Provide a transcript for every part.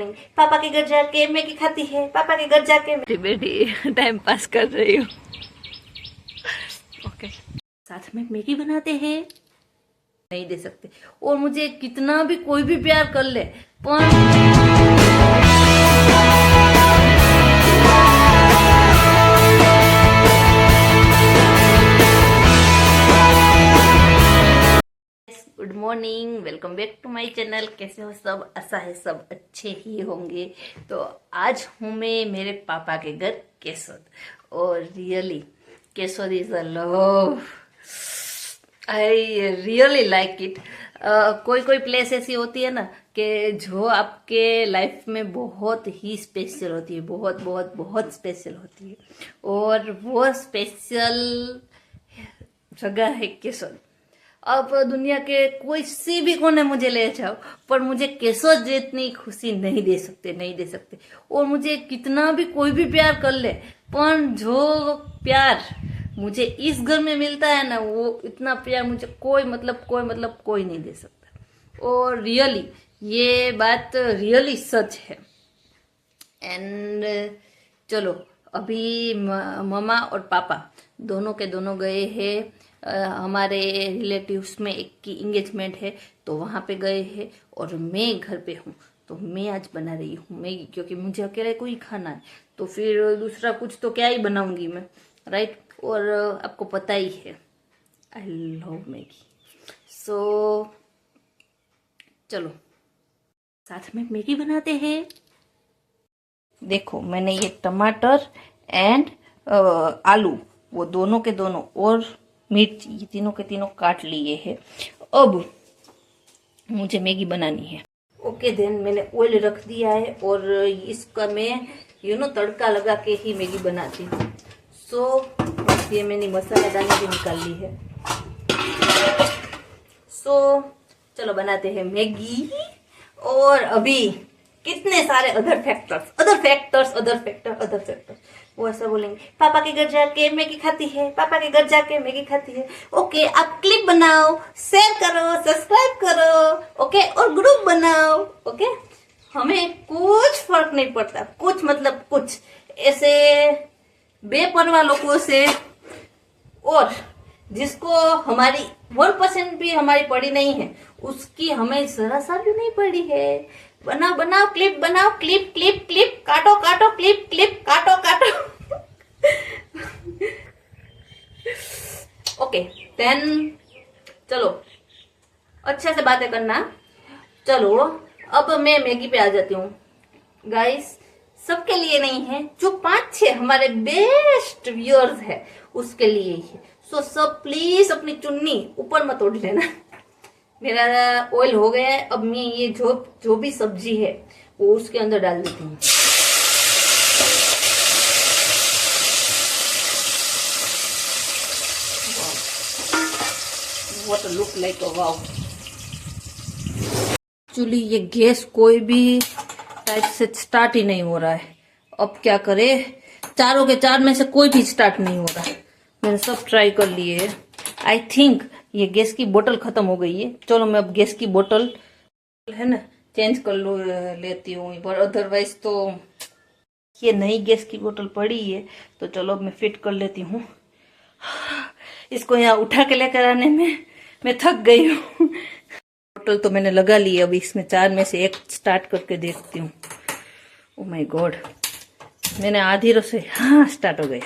पापा के घर जाके मैगी खाती है, पापा के घर जाके बैठी बैठी टाइम पास कर रही हूँ। ओके, साथ में मैगी बनाते हैं, नहीं दे सकते। और मुझे कितना भी कोई भी प्यार कर ले पर good morning, welcome back to my channel. कैसे हो सब? आशा है सब अच्छे ही होंगे। तो आज हूँ मैं मेरे पापा के घर केसोद, और really Keshod is a love, I really like it. कोई कोई प्लेस ऐसी होती है ना कि जो आपके लाइफ में बहुत ही स्पेशल होती है, बहुत बहुत बहुत स्पेशल होती है। और वो स्पेशल जगह है केसोद। अब दुनिया के कोई सी भी कोने मुझे ले जाओ, पर मुझे केसोद जितनी खुशी नहीं दे सकते, नहीं दे सकते। और मुझे कितना भी कोई भी प्यार कर ले, पर जो प्यार मुझे इस घर में मिलता है ना, वो इतना प्यार मुझे कोई कोई नहीं दे सकता। और रियली ये बात रियली सच है। एंड चलो, अभी मम्मा और पापा दोनों के दोनों गए हैं। हमारे रिलेटिव्स में एक की इंगेजमेंट है, तो वहाँ पे गए हैं। और मैं घर पे हूँ, तो मैं आज बना रही हूँ मैगी, क्योंकि मुझे अकेले को ही खाना है। तो फिर दूसरा कुछ तो क्या ही बनाऊंगी मैं, राइट? और आपको पता ही है, आई लव मैगी। सो चलो साथ में मैगी बनाते हैं। देखो, मैंने ये टमाटर एंड आलू, वो दोनों के दोनों, और मिर्च, ये तीनों के तीनों काट लिए हैं। अब मुझे मैगी बनानी है। ओके देन, मैंने ऑयल रख दिया है, और इसका मैं तड़का लगा के ही मैगी बनाती हूँ। सो ये मैंने मसालेदानी भी निकाल ली है। सो चलो बनाते हैं मैगी। और अभी कितने सारे अदर फैक्टर्स वो ऐसा बोलेंगे, पापा के घर जाके मैगी खाती है, पापा के घर जाके मैगी खाती है। ओके, आप क्लिप बनाओ, शेयर करो, सब्सक्राइब करो, ओके, और ग्रुप बनाओ, ओके। हमें कुछ फर्क नहीं पड़ता, कुछ मतलब कुछ, ऐसे बेपरवाह लोगों से, और जिसको हमारी 1% भी हमारी पड़ी नहीं है, उसकी हमें जरा सा भी नहीं पड़ी है। बनाओ क्लिप, बनाओ क्लिप, काटो क्लिप, काटो। ओके देन, चलो अच्छे से बातें करना। चलो अब मैं मैगी पे आ जाती हूँ। गाइस, सबके लिए नहीं है, जो 5-6 हमारे बेस्ट व्यूअर्स है उसके लिए ही है। सो सब प्लीज अपनी चुन्नी ऊपर मत उड़ लेना। मेरा ऑयल हो गया है। अब मैं ये जो भी सब्जी है वो उसके अंदर डाल देती हूँ। What look like a wow. Actually ये गैस कोई भी टाइप से स्टार्ट ही नहीं हो रहा है। अब क्या करे, चारों के चार में से कोई भी स्टार्ट नहीं हो रहा है। मैंने सब ट्राई कर लिए है। आई थिंक ये गैस की बोतल खत्म हो गई है। चलो मैं अब गैस की बोतल है ना चेंज कर लेती हूँ, पर अदरवाइज तो ये नई गैस की बोतल पड़ी है। तो चलो अब मैं फिट कर लेती हूँ। इसको यहाँ उठा के लेकर आने में मैं थक गई हूँ। बोतल तो मैंने लगा ली है। अब इसमें 4 में से एक स्टार्ट करके देखती हूँ। ओह माय गॉड, मैंने आधी रसोई, हाँ स्टार्ट हो गई।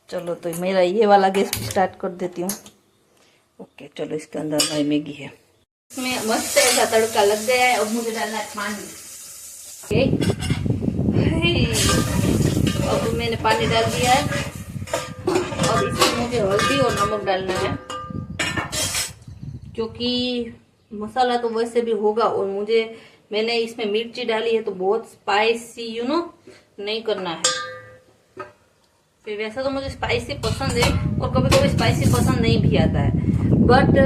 चलो तो मेरा ये वाला गैस स्टार्ट कर देती हूँ। ओके चलो, इसके अंदर हमारी मैगी है। इसमें मस्त ऐसा तड़का लग गया है। अब मुझे डालना है पानी। अब मैंने पानी डाल दिया है। अब इसमें मुझे हल्दी और नमक डालना है, क्योंकि मसाला तो वैसे भी होगा। और मैंने इसमें मिर्ची डाली है, तो बहुत स्पाइसी नहीं करना है। फिर वैसा तो मुझे स्पाइसी पसंद है, और कभी कभी स्पाइसी पसंद नहीं भी आता है। बट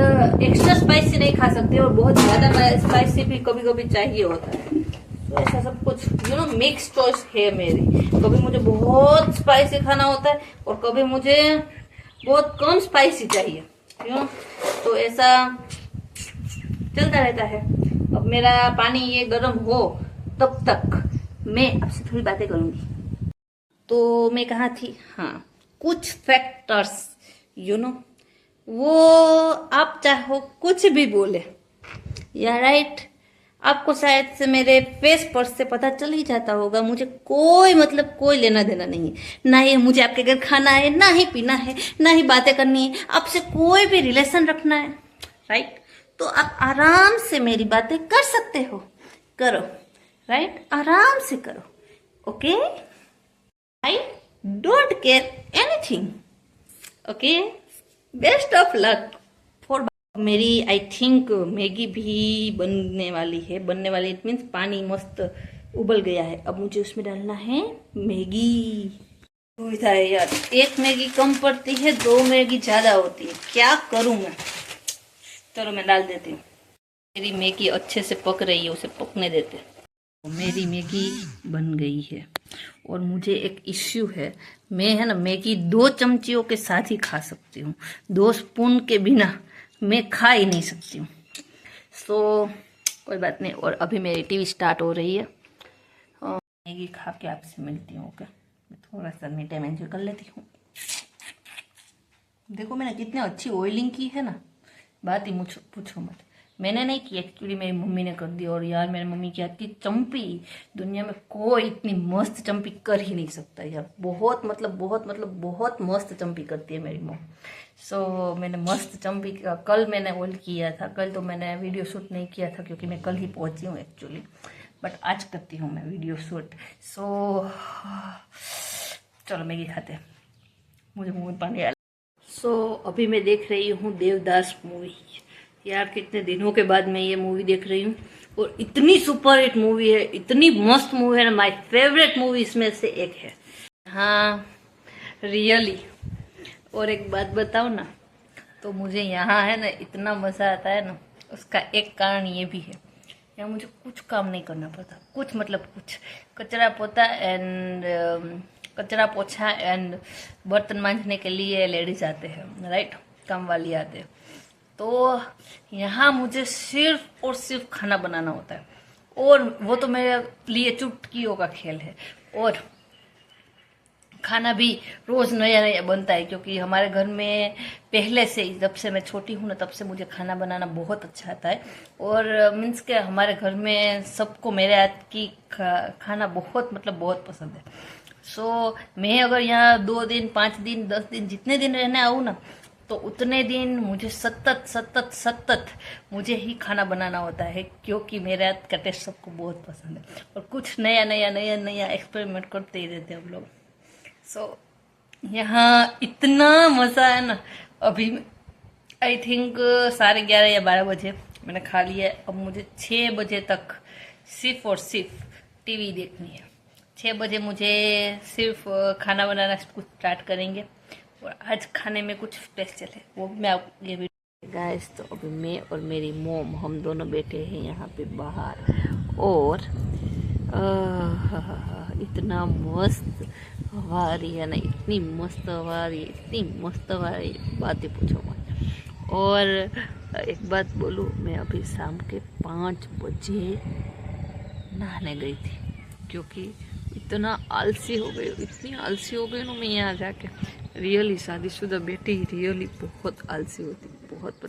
एक्स्ट्रा स्पाइसी नहीं खा सकते, और बहुत ज्यादा स्पाइसी भी कभी कभी चाहिए होता है। तो ऐसा सब कुछ मिक्स चॉइस है मेरी। कभी मुझे बहुत स्पाइसी खाना होता है, और कभी मुझे बहुत कम स्पाइसी चाहिए। तो ऐसा चलता रहता है। अब मेरा पानी ये गर्म हो तब तक मैं आपसे थोड़ी बातें करूंगी। तो मैं कहाँ थी? हाँ, कुछ फैक्टर्स वो आप चाहो कुछ भी बोले या राइट, आपको शायद से मेरे फेस पर से पता चल ही जाता होगा, मुझे कोई मतलब कोई लेना देना नहीं है। ना ही मुझे आपके घर खाना है, ना ही पीना है, ना ही बातें करनी है, आपसे कोई भी रिलेशन रखना है, राइट। तो आप आराम से मेरी बातें कर सकते हो, करो, राइट, आराम से करो, okay. I don't care anything, okay. Best of luck for. मेरी आई थिंक मैगी भी बनने वाली इट मीन्स पानी मस्त उबल गया है। अब मुझे उसमें डालना है मैगी। सुविधा है यार, एक मैगी कम पड़ती है, 2 मैगी ज्यादा होती है, क्या करूं मैं। चलो मैं डाल देती हूँ। मेरी मैगी अच्छे से पक रही है, उसे पकने देते। मेरी मैगी बन गई है और मुझे एक इश्यू है, मैं है ना मैगी 2 चमचियों के साथ ही खा सकती हूँ, 2 स्पून के बिना मैं खा ही नहीं सकती हूँ। सो कोई बात नहीं। और अभी मेरी टीवी स्टार्ट हो रही है और मैगी खा के आपसे मिलती हूँ, ओके। मैं थोड़ा सा मीठा में एंजॉय कर लेती हूँ। देखो मैंने कितनी अच्छी ऑयलिंग की है ना, बात ही मुझे पूछो मत। मैंने नहीं की, एक्चुअली मेरी मम्मी ने कर दी। और यार मेरी मम्मी की हाथ की चम्पी दुनिया में कोई इतनी मस्त चम्पी कर ही नहीं सकता यार। बहुत मस्त चम्पी करती है मेरी मम्मी। सो मैंने मस्त चम्पी कल मैंने ऑयल किया था। कल तो मैंने वीडियो शूट नहीं किया था क्योंकि मैं कल ही पहुंची हूँ एक्चुअली, बट आज करती हूँ मैं वीडियो शूट। सो चलो मैगी खाते हैं, मुझे मुँह में पानी आ। सो अभी मैं देख रही हूँ देवदास मूवी। यार कितने दिनों के बाद मैं ये मूवी देख रही हूँ और इतनी सुपर हिट मूवी है, इतनी मस्त मूवी है ना, माय फेवरेट मूवी इसमें से एक है। हाँ रियली। और एक बात बताओ ना, तो मुझे यहाँ है ना इतना मजा आता है ना, उसका एक कारण ये भी है, यहाँ मुझे कुछ काम नहीं करना पड़ता। कुछ मतलब कुछ कचरा पोछा एंड बर्तन मांजने के लिए लेडीज आते हैं, राइट, काम वाली आते हैं। तो यहाँ मुझे सिर्फ और सिर्फ खाना बनाना होता है, और वो तो मेरे लिए चुटकियों का खेल है। और खाना भी रोज नया नया बनता है, क्योंकि हमारे घर में पहले से ही, जब से मैं छोटी हूँ ना, तब से मुझे खाना बनाना बहुत अच्छा आता है। और मीन्स के हमारे घर में सबको मेरे हाथ की खाना बहुत पसंद है। सो मैं अगर यहाँ 2 दिन 5 दिन 10 दिन जितने दिन रहने आऊँ ना, तो उतने दिन मुझे सतत मुझे ही खाना बनाना होता है, क्योंकि मेरे हाथ का टेस्ट सबको बहुत पसंद है। और कुछ नया एक्सपेरिमेंट करते ही रहते हैं हम लोग। सो यहाँ इतना मजा है ना। अभी आई थिंक 11:30 या 12 बजे मैंने खा लिया है। अब मुझे 6 बजे तक सिर्फ और सिर्फ टीवी देखनी है। 6 बजे मुझे सिर्फ खाना बनाना कुछ स्टार्ट करेंगे, और आज खाने में कुछ स्पेशल है, वो मैं आपको ये वीडियो। गाइस तो अभी मैं और मेरी मोम हम दोनों बैठे हैं यहाँ पे बाहर, और इतना मस्त हवा आ रही है ना, इतनी मस्त हवा आ रही है, इतनी मस्त हवा आ रही है, बात ही पूछो मत। और एक बात बोलूँ, मैं अभी शाम के 5 बजे नहाने गई थी, क्योंकि इतना आलसी हो गई, इतनी आलसी हो गई ना मैं यहाँ जाके। रियली शादीशुदा बेटी रियली बहुत आलसी होती, बहुत,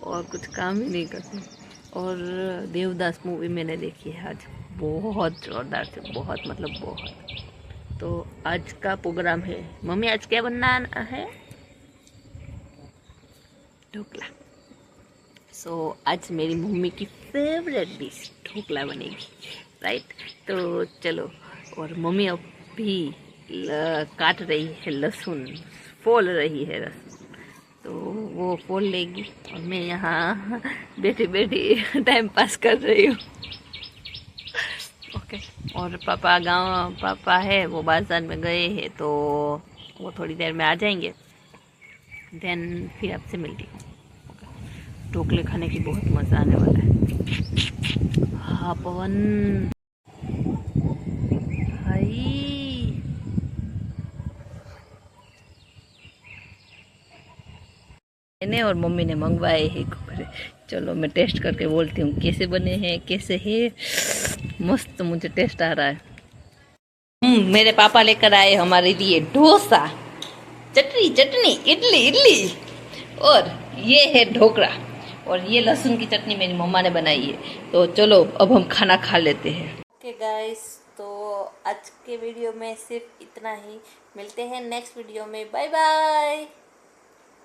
और कुछ काम ही नहीं करती। और देवदास मूवी मैंने देखी है आज, बहुत जोरदार से, बहुत। तो आज का प्रोग्राम है, मम्मी आज क्या बनाना है? ढोकला। सो आज मेरी मम्मी की फेवरेट डिश ढोकला बनेगी, राइट। तो चलो, और मम्मी अभी काट रही है लहसुन, फोल रही है लहसुन, तो वो फोल लेगी, और मैं यहाँ बैठी टाइम पास कर रही हूँ, ओके। और पापा है वो बाजार में गए हैं, तो वो थोड़ी देर में आ जाएंगे, देन फिर आपसे मिलती हूँ। ढोकले खाने की बहुत मज़ा आने वाला है। हाँ पवन मैंने और मम्मी ने मंगवाए हैं कुरकुरे। चलो मैं टेस्ट करके बोलती हूँ कैसे बने हैं, कैसे है। मस्त मुझे टेस्ट आ रहा है। मेरे पापा लेकर आए हमारे लिए डोसा, चटनी चटनी, इडली इडली, और ये है ढोकला, और ये लहसुन की चटनी मेरी मम्मा ने बनाई है। तो चलो अब हम खाना खा लेते हैं। ओके गाइस, तो आज के वीडियो में सिर्फ इतना ही। मिलते हैं नेक्स्ट वीडियो में। Bye bye.